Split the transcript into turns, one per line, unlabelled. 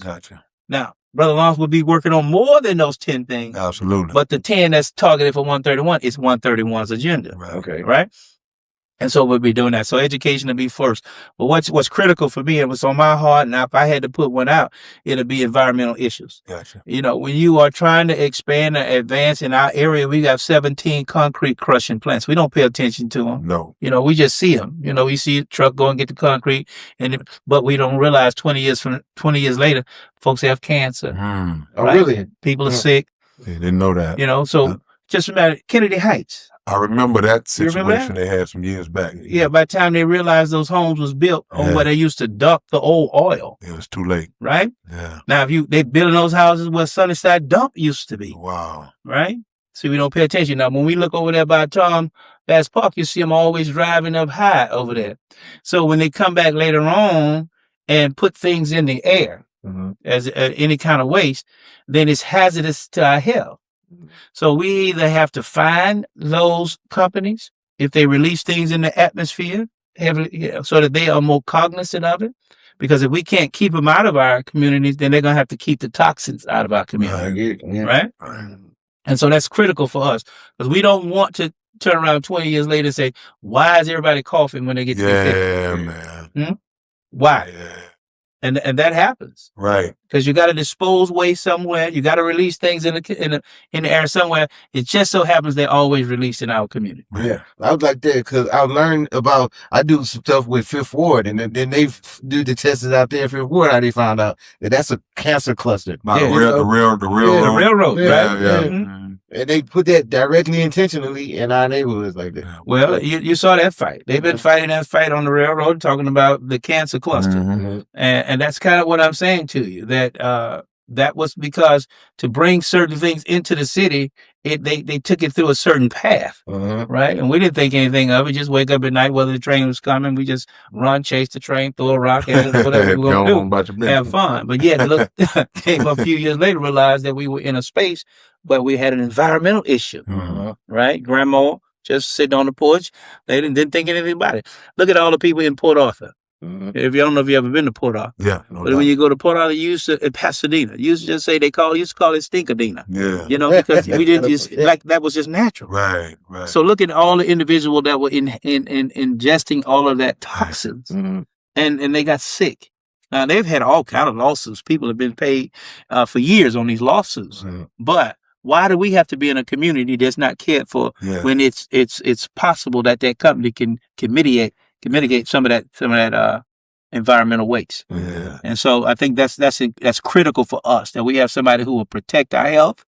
Gotcha.
Now, Brother Lawrence would be working on more than those 10 things.
Absolutely.
But the 10 that's targeted for 131 is 131's agenda.
Right.
Okay.
Right? And so we'll be doing that. So education will be first. But what's critical for me, and what's on my heart, and if I had to put one out, it'll be environmental issues.
Gotcha.
You know, when you are trying to expand and advance in our area, we got 17 concrete crushing plants. We don't pay attention to them.
No.
You know, we just see them. You know, we see a truck go and get the concrete, but we don't realize 20 years later, folks have cancer.
Mm.
Oh,
right?
really?
People are sick.
They didn't know that.
You know, so just remember Kennedy Heights.
I remember that
You remember
situation they had some years back.
Yeah, by the time they realized those homes was built on where they used to dump the old oil.
It was too late.
Right?
Yeah.
Now, if they building those houses where Sunnyside dump used to be.
Wow.
Right? So we don't pay attention. Now, when we look over there by Tom Bass Park, you see them always driving up high over there. So when they come back later on and put things in the air as any kind of waste, then it's hazardous to our health. So we either have to find those companies if they release things in the atmosphere, so that they are more cognizant of it. Because if we can't keep them out of our communities, then they're going to have to keep the toxins out of our community. Right? And so that's critical for us, because we don't want to turn around 20 years later and say, why is everybody coughing when they get to the
man.
Why?
Yeah.
And that happens.
Right.
Because you got to dispose waste somewhere. You got to release things in the air somewhere. It just so happens they're always released in our community.
Yeah, I was like that because I learned about. I do some stuff with Fifth Ward, and then they do the tests out there in Fifth Ward. How they found out that that's a cancer cluster.
The railroad.
Right?
Yeah.
Mm-hmm.
And they put that directly, intentionally in our neighborhoods like that.
Well, you saw that fight. They've been fighting that fight on the railroad, talking about the cancer cluster. And that's kind of what I'm saying to you, that that was because to bring certain things into the city, they took it through a certain path, right? And we didn't think anything of it. Just wake up at night, whether the train was coming, we just run, chase the train, throw a rock at it, whatever we were going to do, have fun. But yet, look, came a few years later, realized that we were in a space where we had an environmental issue, right? Grandma just sitting on the porch, they didn't think anything about it. Look at all the people in Port Arthur. If you don't know if you ever been to Port Arthur.
Yeah.
But when you go to Port Arthur, you used to, in Pasadena, you used to just say used to call it Stinkadena.
Yeah.
You know, because we didn't just, like, that was just natural.
Right.
So look at all the individuals that were ingesting all of that toxins, and they got sick. Now, they've had all kind of lawsuits. People have been paid for years on these lawsuits. But why do we have to be in a community that's not cared for when it's possible that company can mitigate some of that environmental waste? And so I think that's critical for us, that we have somebody who will protect our health,